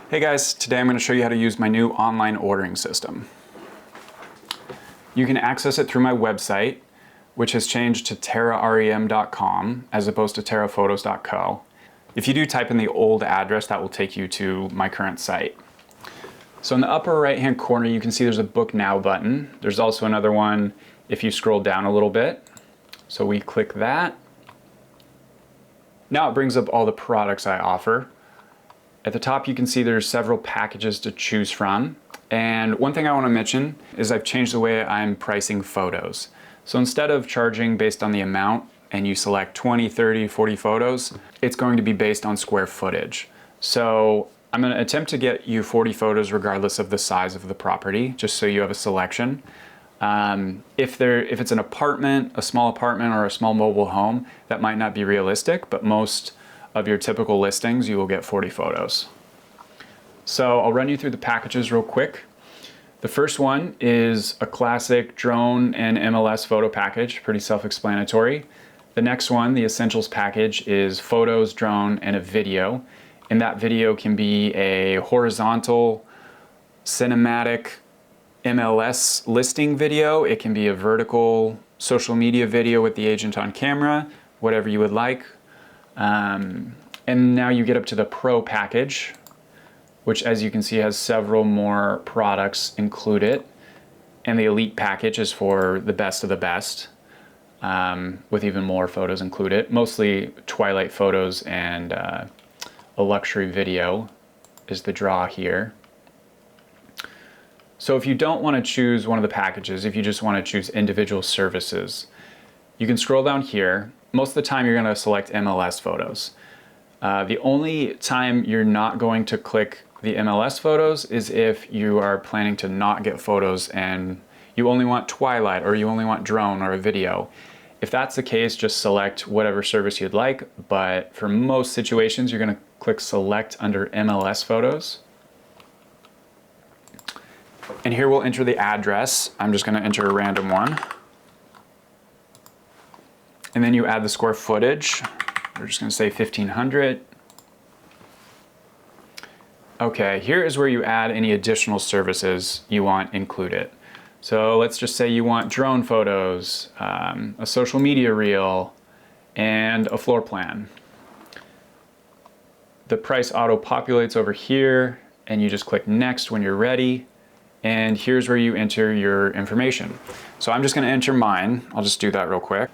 Hey guys, today I'm going to show you how to use my new online ordering system. You can access it through my website, which has changed to terrarem.com as opposed to terraphotos.co. If you do type in the old address, that will take you to my current site. So in the upper right hand corner you can see there's a Book Now button. There's also another one if you scroll down a little bit. So we click that. Now it brings up all the products I offer. At the top you can see there's several packages to choose from. And one thing I want to mention is I've changed the way I'm pricing photos. So instead of charging based on the amount and you select 20, 30, 40 photos, it's going to be based on square footage. So I'm going to attempt to get you 40 photos regardless of the size of the property, just so you have a selection. If it's an apartment, a small apartment or a small mobile home, that might not be realistic, but most of your typical listings you will get 40 photos. So I'll run you through the packages real quick. The first one is a classic drone and MLS photo package, pretty self-explanatory. The next one, the Essentials package, is photos, drone, and a video. And that video can be a horizontal cinematic MLS listing video. It can be a vertical social media video with the agent on camera, whatever you would like. And now you get up to the Pro package, which as you can see has several more products included. And the Elite package is for the best of the best, with even more photos included. Mostly twilight photos and a luxury video is the draw here. So if you don't want to choose one of the packages, if you just want to choose individual services, you can scroll down here. Most of the time you're going to select MLS photos. The only time you're not going to click the MLS photos is if you are planning to not get photos and you only want twilight or you only want drone or a video. If that's the case, just select whatever service you'd like, but for most situations you're going to click select under MLS photos. And here we'll enter the address. I'm just going to enter a random one. And then you add the square footage. We're just going to say 1500. Okay, here is where you add any additional services you want included. So let's just say you want drone photos, a social media reel, and a floor plan. The price auto-populates over here, and you just click next when you're ready. And here's where you enter your information. So I'm just going to enter mine. I'll just do that real quick.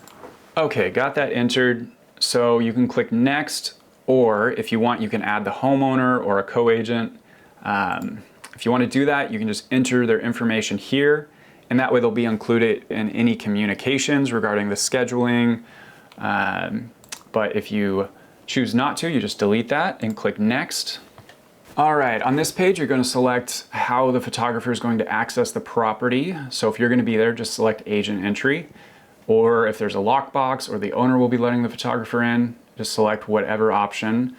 Okay, got that entered. So you can click next, or if you want, you can add the homeowner or a co-agent. If you want to do that, you can just enter their information here, and that way they'll be included in any communications regarding the scheduling. But if you choose not to, you just delete that and click next. All right, on this page, you're going to select how the photographer is going to access the property. So if you're going to be there, just select agent entry. Or if there's a lockbox or the owner will be letting the photographer in, just select whatever option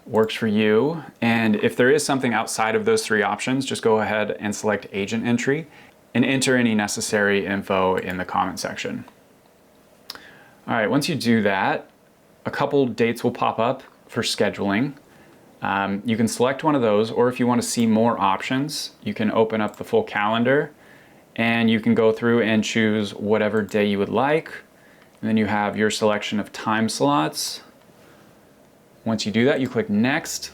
works for you. And if there is something outside of those three options, just go ahead and select agent entry and enter any necessary info in the comment section. All right, once you do that, a couple dates will pop up for scheduling. You can select one of those, or if you want to see more options, you can open up the full calendar and you can go through and choose whatever day you would like. And then you have your selection of time slots. Once you do that, you click next.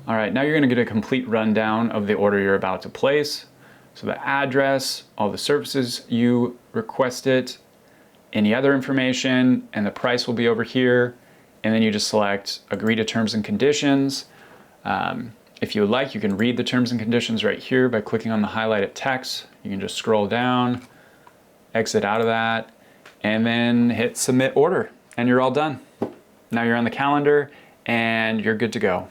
All right, now you're going to get a complete rundown of the order you're about to place. So the address, all the services you requested, any other information, and the price will be over here. And then you just select agree to terms and conditions. If you would like, you can read the terms and conditions right here by clicking on the highlighted text. You can just scroll down, exit out of that, and then hit submit order, and you're all done. Now you're on the calendar and you're good to go.